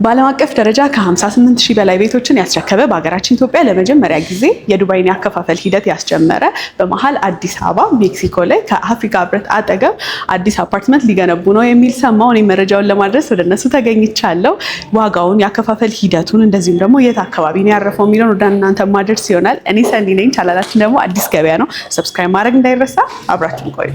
በዓለም አቀፍ ደረጃ ከ58000 በላይ ቤቶችን ያስረከበ በሀገራችን ኢትዮጵያ ለመጀመሪያ ጊዜ የዱባይን ያከፋፈል ሂደት ያስጀመረ በመሃል አዲስ አበባ ሜክሲኮ ላይ ከአፍሪካ ህብረት አጠገብ አዲስ አፓርትመንት ሊገነቡ ነው የሚል ሰማሁ። እኔ መረጃውን ለማድረስ ወደ እነሱ ተገኝቻለሁ። ዋጋውን፣ ያከፋፈል ሂደቱን እንደዚሁም ደግሞ የት አካባቢ ነው ያረፈው የሚለውን ወደ እናንተ ማድረስ ይሆናል። እኔ ሰኒ ነኝ። ቻናላችን ደግሞ አዲስ ገበያ ነው። ሰብስክራይብ ማድረግ እንዳይረሳ። አብራችሁን ቆዩ።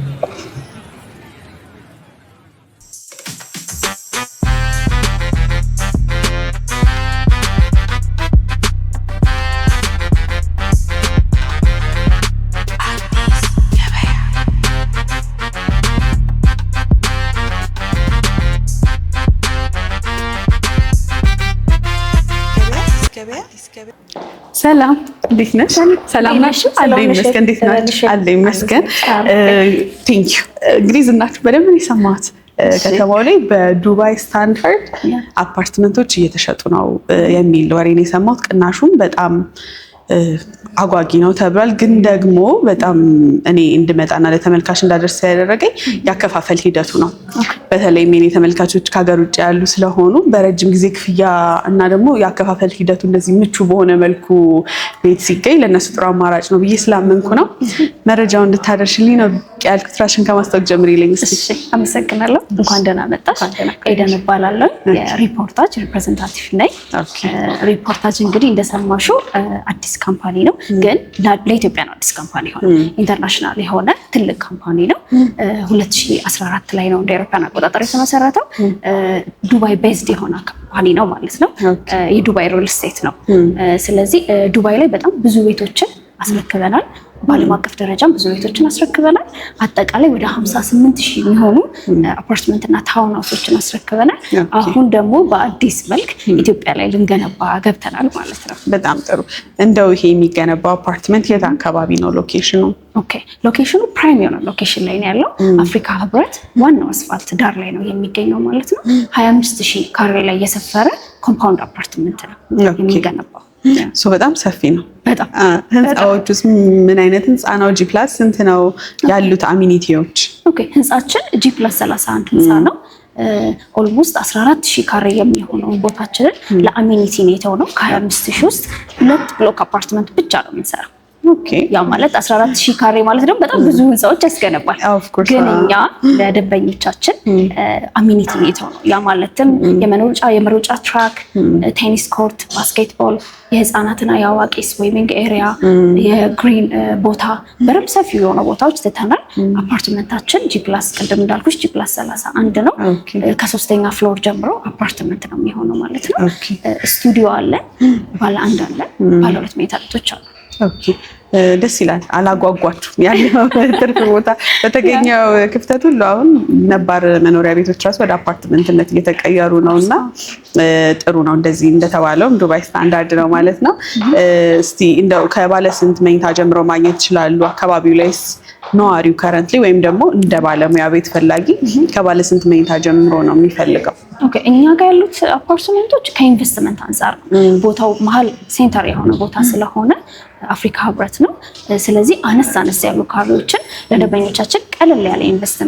ሰላም፣ እንዴት ነሽ? ሰላም ነሽ? አለኝ መስገን። እንዴት ነሽ? አለኝ መስገን። ቴንክ ዩ። እንግዲህ ዝናችሁ በደንብ ነው የሰማሁት። ከተማው ላይ በዱባይ ስታንዳርድ አፓርትመንቶች እየተሸጡ ነው የሚል ወሬ ነው የሰማሁት። ቅናሹም በጣም አጓጊ ነው ተብሏል። ግን ደግሞ በጣም እኔ እንድመጣና ለተመልካች እንዳደርስ ያደረገኝ ያከፋፈል ሂደቱ ነው። በተለይ ሜኔ ተመልካቾች ከሀገር ውጭ ያሉ ስለሆኑ በረጅም ጊዜ ክፍያ እና ደግሞ ያከፋፈል ሂደቱ እንደዚህ ምቹ በሆነ መልኩ ቤት ሲገኝ ለእነሱ ጥሩ አማራጭ ነው ብዬ ስላመንኩ ነው መረጃውን እንድታደርሽልኝ ነው ያልኩት። ራሽን ከማስታወቅ ጀምሪልኝ እስኪ። አመሰግናለሁ። እንኳን ደህና መጣሽ። ኤደን እባላለሁ። የሪፖርታጅ ሪፕሬዘንታቲቭ ነኝ። ሪፖርታጅ እንግዲህ እንደሰማሽው አዲስ ካምፓኒ ነው፣ ግን ለኢትዮጵያ ነው አዲስ ካምፓኒ ሆነ። ኢንተርናሽናል የሆነ ትልቅ ካምፓኒ ነው። 2014 ላይ ነው እንደ አውሮፓውያን አቆጣጠር የተመሰረተው። ዱባይ ቤዝድ የሆነ ካምፓኒ ነው ማለት ነው። የዱባይ ሪል ስቴት ነው። ስለዚህ ዱባይ ላይ በጣም ብዙ ቤቶችን አስረክበናል። በዓለም አቀፍ ደረጃም ብዙ ቤቶችን አስረክበናል። አጠቃላይ ወደ 58000 የሚሆኑ አፓርትመንትና ታውን ሃውሶችን አስረክበናል። አሁን ደግሞ በአዲስ መልክ ኢትዮጵያ ላይ ልንገነባ ገብተናል ማለት ነው። በጣም ጥሩ። እንደው ይሄ የሚገነባው አፓርትመንት የት አካባቢ ነው ሎኬሽኑ? ኦኬ፣ ሎኬሽኑ ፕራይም የሆነ ሎኬሽን ላይ ነው ያለው። አፍሪካ ህብረት ዋናው አስፋልት ዳር ላይ ነው የሚገኘው ማለት ነው። 25000 ካሬ ላይ የሰፈረ ኮምፓውንድ አፓርትመንት ነው የሚገነባው። በጣም ሰፊ ነው። በጣም ህንፃዎች ውስጥ ምን አይነት ህንፃ ነው? ጂ ፕላስ ስንት ነው ያሉት አሚኒቲዎች? ኦኬ፣ ህንፃችን ጂ ፕላስ 31 ህንፃ ነው። ኦልሞስት 14000 ካሬ የሚሆነውን ቦታችንን ለአሚኒቲ ነው የተሆነው። ከ25000 ውስጥ 2 ብሎክ አፓርትመንት ብቻ ነው የምንሰራው። ያ ማለት 14000 ካሬ ማለት ደግሞ በጣም ብዙ ህንፃዎች ያስገነባል። ግን እኛ ለደንበኞቻችን አሚኒቲ ነው። ያ ማለትም የመሮጫ ትራክ፣ ቴኒስ ኮርት፣ ባስኬትቦል፣ የህፃናትና የአዋቂ ስዊሚንግ ኤሪያ፣ የግሪን ቦታ፣ በረም ሰፊ የሆኑ ቦታዎች ትተናል። አፓርትመንታችን ጂ ፕላስ ቅድም እንዳልኩሽ ጂ ፕላስ 31 ነው። ከ3ኛ ፍሎር ጀምሮ አፓርትመንት ነው የሚሆነው ማለት ነው። ስቱዲዮ አለን፣ ባለ 1 አለን፣ ባለ 2 መኝታ ቤቶች አሉ። ኦኬ፣ ደስ ይላል። አላጓጓችሁም? ያለው ትርፍ ቦታ በተገኘው ክፍተት ሁሉ አሁን ነባር መኖሪያ ቤቶች ራሱ ወደ አፓርትመንትነት እየተቀየሩ ነው እና ጥሩ ነው። እንደዚህ እንደተባለውም ዱባይ ስታንዳርድ ነው ማለት ነው። እስቲ እንደው ከባለ ስንት መኝታ ጀምሮ ማግኘት ይችላሉ? አካባቢው ላይስ ነዋሪው ከረንትሊ ወይም ደግሞ እንደ ባለሙያ ቤት ፈላጊ ከባለ ስንት መኝታ ጀምሮ ነው የሚፈልገው? ኦኬ፣ እኛ ጋር ያሉት አፓርትመንቶች ከኢንቨስትመንት አንጻር ነው። ቦታው መሀል ሴንተር የሆነ ቦታ ስለሆነ አፍሪካ ህብረት ነው። ስለዚህ አነስ ያሉ ካሬዎችን ለደንበኞቻችን ቀለል ያለ ኢንቨስት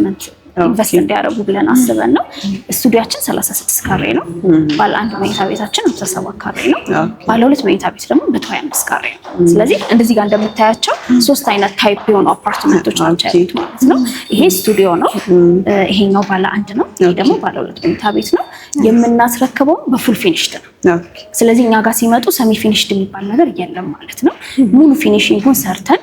እንዲያደርጉ ብለን አስበን ነው። ስቱዲያችን 36 ካሬ ነው። ባለ 1 መኝታ ቤታችን 57 ካሬ ነው። ባለ 2 መኝታ ቤት ደግሞ 125 ካሬ ነው። ስለዚህ እንደዚህ ጋር እንደምታያቸው 3 አይነት ታይፕ የሆኑ አፓርትመንቶች ናቸው ያሉት ማለት ነው። ይሄ ስቱዲዮ ነው። ይሄኛው ባለ 1 ነው። ይሄ ደግሞ ባለ 2 መኝታ ቤት ነው። የምናስረክበው በፉል ፊኒሽድ ነው። ስለዚህ እኛ ጋር ሲመጡ ሰሚ ፊኒሽድ የሚባል ነገር የለም ማለት ነው። ሙሉ ፊኒሽንጉን ሰርተን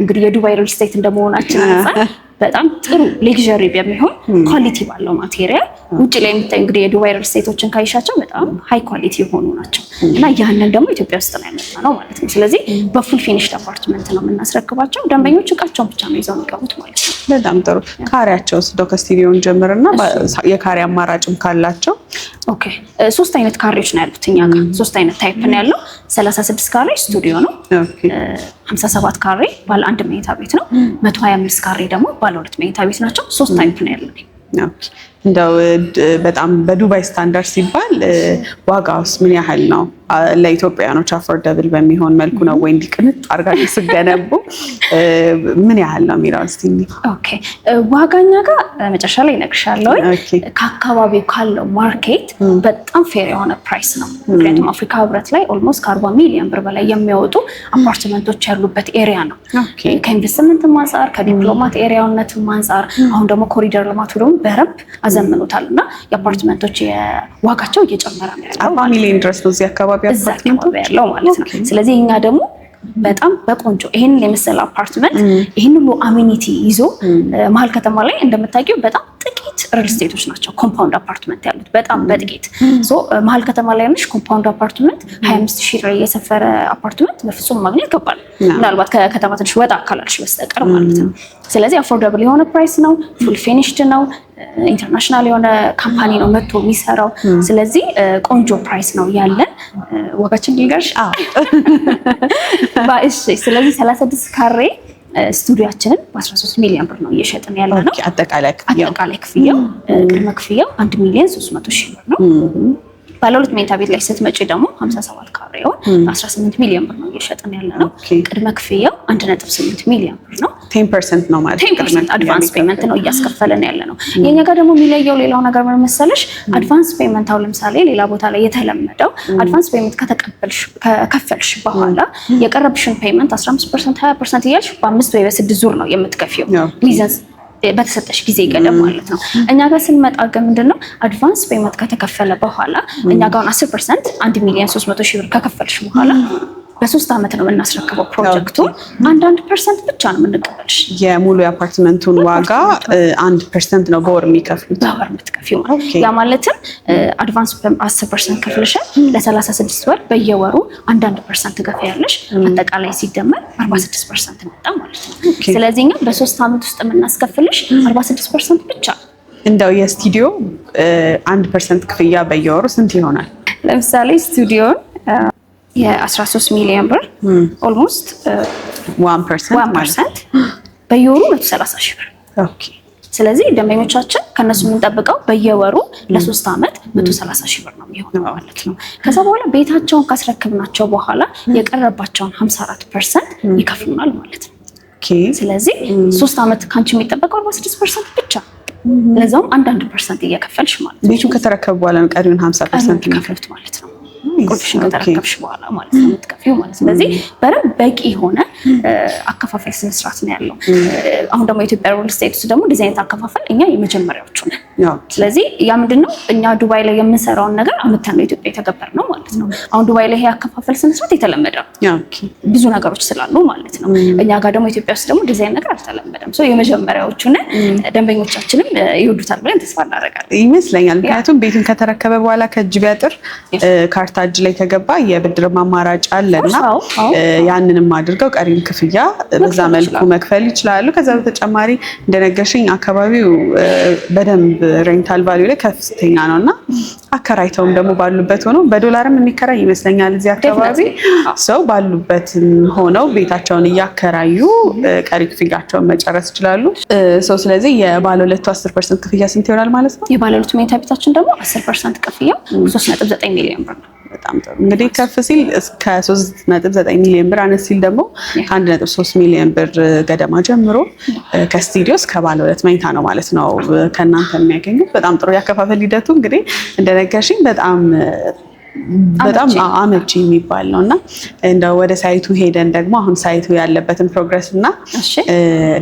እንግዲህ የዱባይ ሪል ስቴት እንደመሆናችን አንፃር በጣም ጥሩ ሌክዠሪ በሚሆን ኳሊቲ ባለው ማቴሪያል ውጭ ላይ የምታይ እንግዲህ የዱባይ ሪል ስቴቶችን ካይሻቸው በጣም ሃይ ኳሊቲ የሆኑ ናቸው እና ያንን ደግሞ ኢትዮጵያ ውስጥ ነው ያመጣነው ማለት ነው። ስለዚህ በፉል ፊኒሽድ አፓርትመንት ነው የምናስረክባቸው። ደንበኞች እቃቸውን ብቻ ነው ይዘው የሚገቡት ማለት ነው። በጣም ጥሩ። ካሬያቸው ስዶ ከስቱዲዮን ጀምርና የካሬ አማራጭም ካላቸው? ኦኬ፣ 3 አይነት ካሬዎች ነው ያሉት እኛ ጋር። 3 አይነት ታይፕ ነው ያለው። 36 ካሬ ስቱዲዮ ነው። 57 ካሬ ባለ 1 መኝታ ቤት ነው። 125 ካሬ ደግሞ ባለ 2 መኝታ ቤት ናቸው። 3 ታይፕ ነው ያለው። እንደው በጣም በዱባይ ስታንዳርድ ሲባል ዋጋውስ ምን ያህል ነው? ለኢትዮጵያውያኖች አፎርደብል በሚሆን መልኩ ነው ወይ እንዲቅንጥ አድርጋችሁ ስገነቡ ምን ያህል ነው የሚለው እስቲ? ኦኬ ዋጋኛ ጋር መጨረሻ ላይ እነግርሻለሁ። ከአካባቢው ካለው ማርኬት በጣም ፌር የሆነ ፕራይስ ነው። ምክንያቱም አፍሪካ ህብረት ላይ ኦልሞስት ከ40 ሚሊዮን ብር በላይ የሚያወጡ አፓርትመንቶች ያሉበት ኤሪያ ነው። ከኢንቨስትመንትም አንጻር ከዲፕሎማት ኤሪያነትም አንጻር አሁን ደግሞ ኮሪደር ልማቱ ደግሞ በረብ አዘምኖታል እና የአፓርትመንቶች ዋጋቸው እየጨመረ ነው ያለው። 40 ሚሊዮን ድረስ ነው እዚህ አካባቢ ያለው ማለት ነው። ስለዚህ እኛ ደግሞ በጣም በቆንጆ ይሄንን የመሰለ አፓርትመንት ይሄን ሁሉ አሚኒቲ ይዞ መሀል ከተማ ላይ እንደምታውቂው በጣም ጥቂት ሪል ስቴቶች ናቸው ኮምፓውንድ አፓርትመንት ያሉት በጣም በጥቂት መሀል ከተማ ላይ ነሽ ኮምፓውንድ አፓርትመንት 25,000 ላይ የሰፈረ አፓርትመንት በፍጹም ማግኘት ከባድ ምናልባት ከከተማ ትንሽ ወጣ አካላልሽ በስተቀር ማለት ነው። ስለዚህ አፎርደብል የሆነ ፕራይስ ነው። ፉል ፊኒሽድ ነው። ኢንተርናሽናል የሆነ ካምፓኒ ነው መጥቶ የሚሰራው። ስለዚህ ቆንጆ ፕራይስ ነው ያለን። ዋጋችን ልንገርሽ? እሺ። ስለዚህ 36 ካሬ ስቱዲዮአችንን በ13 ሚሊዮን ብር ነው እየሸጥን ያለነው። አጠቃላይ ክፍያው ቅድመ ክፍያው 1,300,000 ብር ነው። ባለ ሁለት መኝታ ቤት ላይ ስትመጪ ደግሞ 57 ካሬውን 18 ሚሊዮን ብር ነው እየሸጥን ያለነው። ቅድመ ክፍያው 1.8 ሚሊዮን ብር ነው። 10% ነው ማለት 10% አድቫንስ ፔመንት ነው እያስከፈለን ያለነው። የኛ ጋር ደግሞ የሚለየው ሌላው ነገር ምን መሰለሽ? አድቫንስ ፔመንት አሁን ለምሳሌ ሌላ ቦታ ላይ የተለመደው አድቫንስ ፔመንት ከከፈልሽ በኋላ የቀረብሽን ፔመንት 15% 20% እያልሽ በ5 ወይ በ6 ዙር ነው የምትከፊው ሊዘንስ በተሰጠሽ ጊዜ ገደብ ማለት ነው። እኛ ጋር ስንመጣ ግን ምንድነው አድቫንስ ፔመንት ከተከፈለ በኋላ እኛ ጋር 10% 1,300,000 ብር ከከፈልሽ በኋላ በ3 አመት ነው የምናስረክበው ፕሮጀክቱ። 1% ብቻ ነው የምንቀበልሽ። የሙሉ የአፓርትመንቱን ዋጋ 1% ነው በወር የሚከፍሉት። በወር የምትከፊው ማለት ያ ማለትም አድቫንስ 10% ከፍለሻል ለ36 ወር በየወሩ 1% ትከፍያለሽ። አጠቃላይ ሲደመር 46% መጣ ማለት ነው። ስለዚህ እኛ በ3 አመት ውስጥ የምናስከፍልሽ 46% ብቻ። እንደው የስቱዲዮ 1% ክፍያ በየወሩ ስንት ይሆናል? ለምሳሌ ስቱዲዮን የ13 ሚሊዮን ብር ኦልሞስት 1% በየወሩ 130,000 ብር። ኦኬ። ስለዚህ ደንበኞቻችን ከነሱ የምንጠብቀው በየወሩ ለ3 አመት 130,000 ብር ነው የሚሆነው ማለት ነው። ከዛ በኋላ ቤታቸውን ካስረክብናቸው በኋላ የቀረባቸውን 54% ይከፍሉናል ማለት ነው። ኦኬ። ስለዚህ 3 አመት ካንቺ የሚጠበቀው 46% ብቻ ለዛውም 1% እየከፈልሽ ማለት ነው። ቤቱን ከተረከቡ በኋላ ነው ቀሪውን 50% የሚከፍሉት ማለት ነው። ቁልፍሽን ከተረከብሽ በኋላ ማለት ነው የምትከፊው ማለት ነው። ስለዚህ በደንብ በቂ የሆነ አከፋፈል ስነ ስርዓት ነው ያለው። አሁን ደግሞ የኢትዮጵያ ሪል ስቴት ውስጥ ደግሞ እንደዚህ አይነት አከፋፈል እኛ የመጀመሪያዎቹ ነን። ስለዚህ ያ ምንድነው እኛ ዱባይ ላይ የምንሰራውን ነገር አመተን ነው ኢትዮጵያ የተገበርነው ማለት ነው። አሁን ዱባይ ላይ ይሄ አከፋፈል ስነ ስርዓት የተለመደ ነው ብዙ ነገሮች ስላሉ ማለት ነው። እኛ ጋር ደግሞ ኢትዮጵያ ውስጥ ደግሞ እንደዚህ አይነት ነገር አልተለመደም። የመጀመሪያዎቹ ነን። ደንበኞቻችንም ይወዱታል ብለን ተስፋ እናደርጋለን ይመስለኛል። ምክንያቱም ቤቱን ከተረከበ በኋላ ከእጅ ቢያጥር ካርታ እጅ ላይ ከገባ የብድር አማራጭ አለና ያንንም አድርገው ቀሪም ክፍያ በዛ መልኩ መክፈል ይችላሉ። ከዛ በተጨማሪ እንደነገርሽኝ አካባቢው በደንብ ሬንታል ቫልዩ ላይ ከፍተኛ ነውና አከራይተውም ደግሞ ባሉበት ሆነው በዶላርም የሚከራይ ይመስለኛል እዚህ አካባቢ ሰው ባሉበትም ሆነው ቤታቸውን እያከራዩ ቀሪ ክፍያቸውን መጨረስ ይችላሉ። ስለዚህ የባለ ሁለቱ 10% ክፍያ ስንት ይሆናል ማለት ነው? የባለ ሁለቱ መኝታ ቤታችን ደግሞ 10% ክፍያው 3.9 ሚሊዮን ብር ነው። በጣም ጥሩ። እንግዲህ ከፍ ሲል እስከ 3.9 ሚሊዮን ብር አነስ ሲል ደግሞ ከ1.3 ሚሊዮን ብር ገደማ ጀምሮ ከስቱዲዮ እስከ ባለ ሁለት መኝታ ነው ማለት ነው ከእናንተ የሚያገኙት። በጣም ጥሩ ያከፋፈል ሂደቱ እንግዲህ እንደነገርሽኝ በጣም አመቺ የሚባል ነው እና እንደው ወደ ሳይቱ ሄደን ደግሞ አሁን ሳይቱ ያለበትን ፕሮግረስ እና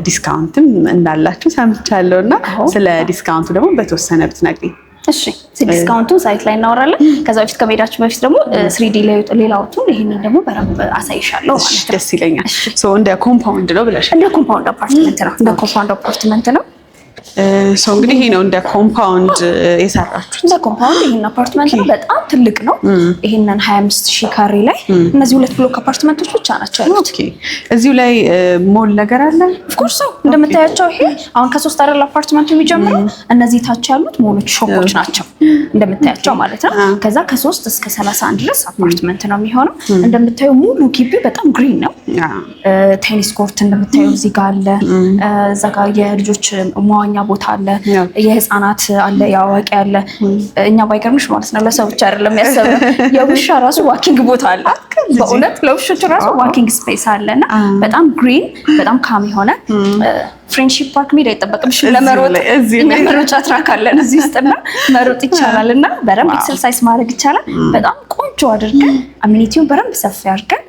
ዲስካውንትም እንዳላችሁ ሰምቻለሁ እና ስለ ዲስካውንቱ ደግሞ በተወሰነ ብትነግሪኝ። እሺ ዲስካውንቱን ሳይት ላይ እናወራለን። ከዛ በፊት ከመሄዳችን በፊት ደግሞ 3D ሌላውቱን ይሄንን ደግሞ በደንብ አሳይሻለሁ ማለት ነው። ደስ ይለኛል። እንደ ኮምፓውንድ ነው ብለሽ? እንደ ኮምፓውንድ አፓርትመንት ነው። እንግዲህ ይሄ ነው እንደ ኮምፓውንድ የሰራችሁት። እንደ ኮምፓውንድ ይሄን አፓርትመንት ነው። በጣም ትልቅ ነው። ይሄንን 25,000 ካሬ ላይ እነዚህ 2 ብሎክ አፓርትመንቶች ብቻ ናቸው ያሉት። እዚሁ ላይ ሞል ነገር አለ። ኦፍኮርስ እንደምታያቸው ይሄ አሁን ከ3 አይደል አፓርትመንቱ የሚጀምረው። እነዚህ ታች ያሉት ሞሎች ሾፖች ናቸው እንደምታያቸው ማለት ነው። ከዛ ከ3 እስከ 31 ድረስ አፓርትመንት ነው የሚሆነው። እንደምታዩ ሙሉ ግቢው በጣም ግሪን ነው። ቴኒስ ኮርት እንደምታዩ እዚህ ጋር አለ። እዛ ጋር የልጆች መዋኛ ቦታ አለ፣ የህፃናት አለ፣ የአዋቂ አለ። እኛ ባይገርምሽ ማለት ነው ለሰው ብቻ አይደለም ያሰብነው የውሻ ራሱ ዋኪንግ ቦታ አለ። በእውነት ለውሾች ራሱ ዋኪንግ ስፔስ አለና በጣም ግሪን በጣም ካም የሆነ ፍሬንድሺፕ ፓርክ ሜዳ አይጠበቅብሽም ለመሮጥ እኛ መሮጫ ትራክ አለን እዚህ ውስጥና መሮጥ ይቻላል እና በደንብ ኤክሰርሳይዝ ማድረግ ይቻላል። በጣም ቆንጆ አድርገን አሚኒቲውን በደንብ ሰፊ አድርገን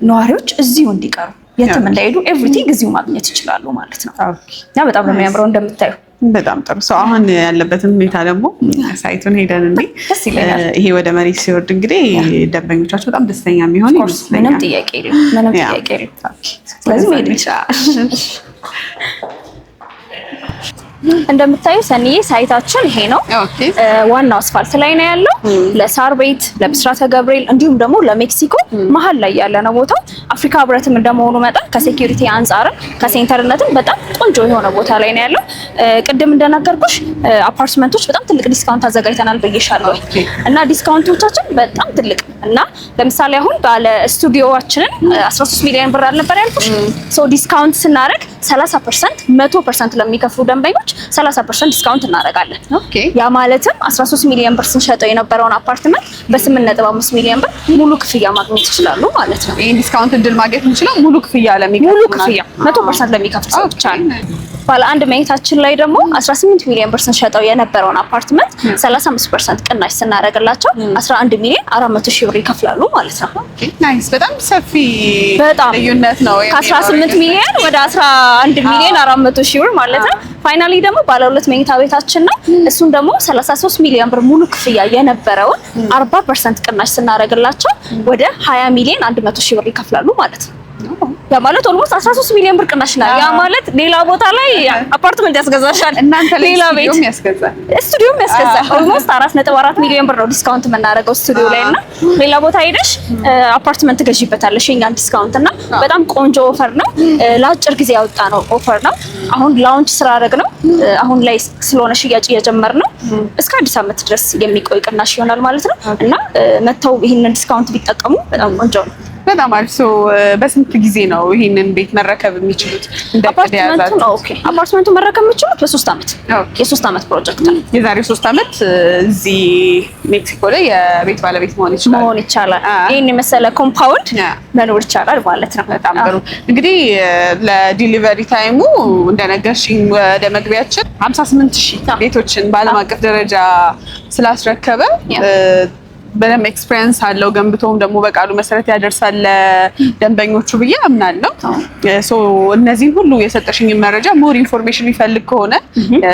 ነዋሪዎች እዚሁ እንዲቀሩ የትም እንዳይሄዱ ኤቭሪቲንግ እዚሁ ማግኘት ይችላሉ ማለት ነው። እና በጣም ነው የሚያምረው እንደምታዩ። በጣም ጥሩ ሰው አሁን ያለበትን ሁኔታ ደግሞ ሳይቱን ሄደን እንዴ ይሄ ወደ መሬት ሲወርድ እንግዲህ ደንበኞቻቸው በጣም ደስተኛ የሚሆኑ ይመስለኛል። ምንም ጥያቄ የለም። ስለዚህ ሜድ ይችላል። እንደምታዩ ሰኒዬ ሳይታችን ይሄ ነው። ዋናው አስፋልት ላይ ነው ያለው። ለሳር ቤት፣ ለብስራተ ገብርኤል እንዲሁም ደግሞ ለሜክሲኮ መሀል ላይ ያለ ነው ቦታው። አፍሪካ ህብረትም እንደመሆኑ መጠን ከሴኩሪቲ አንጻር ከሴንተርነትም በጣም ቆንጆ የሆነ ቦታ ላይ ነው ያለው። ቅድም እንደነገርኩሽ አፓርትመንቶች በጣም ትልቅ ዲስካውንት አዘጋጅተናል ብዬሻለሁ እና ዲስካውንቶቻችን በጣም ትልቅ እና ለምሳሌ አሁን ባለ ስቱዲዮዋችንን 13 ሚሊዮን ብር አልነበር ያልኩሽ? ሶ ዲስካውንት ስናደርግ 30% 100% ለሚከፍሉ ደንበኞች 30% ዲስካውንት እናደርጋለን። ያ ማለትም 13 ሚሊዮን ብር ስንሸጠው የነበረውን አፓርትመንት በ8.5 ሚሊዮን ብር ሙሉ ክፍያ ማግኘት ይችላሉ ማለት ነው። ይሄን ዲስካውንት እድል ማግኘት እንችላል ሙሉ ክፍያ 100% ለሚከፍል ሰው ብቻ ነው። ባለ አንድ መኝታችን ላይ ደግሞ 18 ሚሊዮን ብር ስንሸጠው የነበረውን አፓርትመንት 35% ቅናሽ ስናደርግላቸው 11 ሚሊዮን 400 ሺህ ብር ይከፍላሉ ማለት ነው። ናይስ በጣም ሰፊ ልዩነት ነው። ከ18 ሚሊዮን ወደ 11 ሚሊዮን 400 ሺህ ብር ማለት ነው። ፋይናሊ ደግሞ ባለ ሁለት መኝታ ቤታችን ነው። እሱን ደግሞ 33 ሚሊዮን ብር ሙሉ ክፍያ የነበረውን 40% ቅናሽ ስናደርግላቸው ወደ 20 ሚሊዮን 100 ሺህ ብር ይከፍላሉ ማለት ነው። ያ ማለት ኦልሞስት 13 ሚሊዮን ብር ቅናሽ ነው። ያ ማለት ሌላ ቦታ ላይ አፓርትመንት ያስገዛሻል፣ እናንተ ላይ ሌላ ቤት ስቱዲዮም ያስገዛል። ኦልሞስት 4.4 ሚሊዮን ብር ነው ዲስካውንት የምናደርገው ስቱዲዮ ላይ እና ሌላ ቦታ ሄደሽ አፓርትመንት ገዢበታለሽ የኛን ዲስካውንት እና በጣም ቆንጆ ኦፈር ነው። ለአጭር ጊዜ ያወጣ ነው ኦፈር ነው። አሁን ላውንች ስላደረግ ነው አሁን ላይ ስለሆነ ሽያጭ እየጀመር ነው። እስከ አዲስ ዓመት ድረስ የሚቆይ ቅናሽ ይሆናል ማለት ነው እና መተው ይሄንን ዲስካውንት ቢጠቀሙ በጣም ቆንጆ ነው። በጣም አሪፍ። በስንት ጊዜ ነው ይሄንን ቤት መረከብ የሚችሉት? አፓርትመንቱን መረከብ የሚችሉት በ3 ዓመት የ3 ዓመት ፕሮጀክት ነው። የዛሬ 3 ዓመት እዚህ ሜክሲኮ ላይ የቤት ባለቤት መሆን ይቻላል። ይሄን የመሰለ ኮምፓውንድ መኖር ይቻላል ማለት ነው። በጣም ጥሩ። እንግዲህ ለዲሊቨሪ ታይሙ እንደነገርሽኝ ወደ መግቢያችን 58000 ቤቶችን በዓለም አቀፍ ደረጃ ስላስረከበ በደንብ ኤክስፒሪየንስ አለው። ገንብቶም ደግሞ በቃሉ መሰረት ያደርሳል ለደንበኞቹ ብዬ አምናለሁ። እነዚህን ሁሉ የሰጠሽኝ መረጃ ሞር ኢንፎርሜሽን የሚፈልግ ከሆነ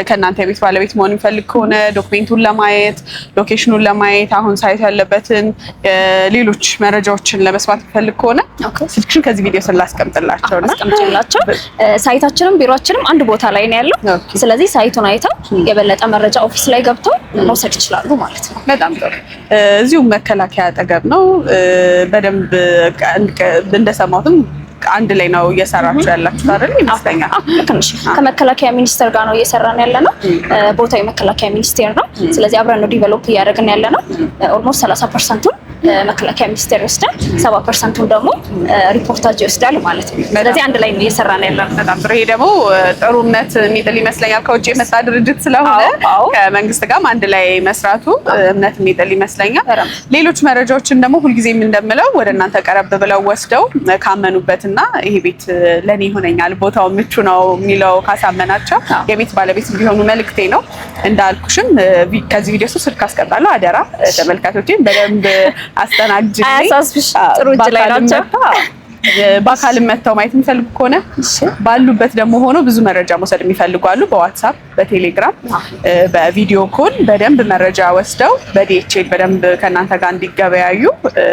ከእናንተ የቤት ባለቤት መሆን የሚፈልግ ከሆነ ዶክሜንቱን ለማየት ሎኬሽኑን ለማየት አሁን ሳይት ያለበትን ሌሎች መረጃዎችን ለመስማት የሚፈልግ ከሆነ ስልክሽን ከዚህ ቪዲዮ ስላስቀምጥላቸው ሳይታችንም ቢሮአችንም አንድ ቦታ ላይ ነው ያለው። ስለዚህ ሳይቱን አይተው የበለጠ መረጃ ኦፊስ ላይ ገብተው መውሰድ ይችላሉ ማለት ነው። በጣም ጥሩ። እዚሁ መከላከያ አጠገብ ነው። በደንብ እንደሰማሁትም አንድ ላይ ነው እየሰራችሁ ያላችሁ አይደል? ይመስለኛል። ከመከላከያ ሚኒስቴር ጋር ነው እየሰራን ያለ ነው። ቦታው የመከላከያ ሚኒስቴር ነው። ስለዚህ አብረን ነው ዲቨሎፕ እያደረግን ያለ ነው። ኦልሞስት 30% መከላከያ ሚኒስቴር ይወስዳል፣ 70% ደግሞ ሪፖርታጅ ይወስዳል ማለት ነው። ስለዚህ አንድ ላይ ነው እየሰራን ያለ ነው። በጣም ጥሩ። ይሄ ደግሞ ጥሩ እምነት የሚጥል ይመስለኛል። ከውጭ የመጣ ድርጅት ስለሆነ ከመንግስት ጋርም አንድ ላይ መስራቱ እምነት የሚጥል ይመስለኛል። ሌሎች መረጃዎችን ደግሞ ሁልጊዜም እንደምለው ወደ እናንተ ቀረብ ብለው ወስደው ካመኑበትና ይሄ ቤት ለኔ ይሆነኛል፣ ቦታው ምቹ ነው የሚለው ካሳመናቸው የቤት ባለቤት እንዲሆኑ መልእክቴ ነው። እንዳልኩሽም ከዚህ ቪዲዮ ስልክ አስቀምጣለሁ። አደራ ተመልካቾቼን በደንብ አስተናግጅልኝ። አያሳስብሽ፣ ጥሩ እጅ ላይ ናቸው። በአካልም መጥተው ማየት የሚፈልጉ ከሆነ ባሉበት ደግሞ ሆኖ ብዙ መረጃ መውሰድ የሚፈልጉ አሉ። በዋትሳፕ፣ በቴሌግራም፣ በቪዲዮ ኮል በደንብ መረጃ ወስደው በዲኤችኤል በደንብ ከእናንተ ጋር እንዲገበያዩ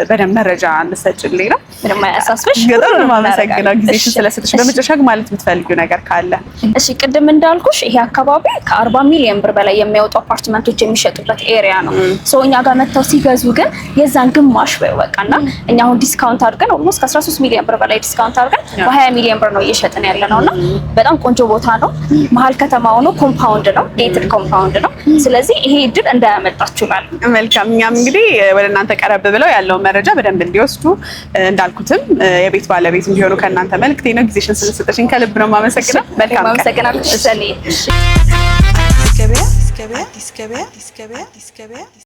በደንብ መረጃ እንሰጭልኝ ነው። ምንም አያሳስብሽ። በጣም ነው የማመሰግነው ጊዜሽን ስለሰጥሽ። በመጨረሻ ማለት የምትፈልጊው ነገር ካለ? እሺ፣ ቅድም እንዳልኩሽ ይሄ አካባቢ ከ40 ሚሊዮን ብር በላይ የሚያወጡ አፓርትመንቶች የሚሸጡበት ኤሪያ ነው። እኛ ጋር መጥተው ሲገዙ ግን የዛን ግማሽ በቃና እኛ አሁን ዲስካውንት አድርገን ኦልሞስት ከ13 ሚሊዮን ብር በላይ ዲስካውንት አድርገን በ20 ሚሊዮን ብር ነው እየሸጥን ያለ ነውና በጣም ቆንጆ ቦታ ነው። መሀል ከተማ ሆኖ ኮምፓውንድ ነው፣ ጌትድ ኮምፓውንድ ነው። ስለዚህ ይሄ እድል እንዳያመልጣችሁ እላለሁ። መልካም። እኛም እንግዲህ ወደ እናንተ ቀረብ ብለው ያለውን መረጃ በደንብ እንዲወስዱ እንዳልኩትም የቤት ባለቤት እንዲሆኑ ከእናንተ መልእክቴ ነው። ጊዜሽን ስለሰጠሽኝ ከልብ ነው የማመሰግነው። መልካም። አመሰግናለሁ። ገበያ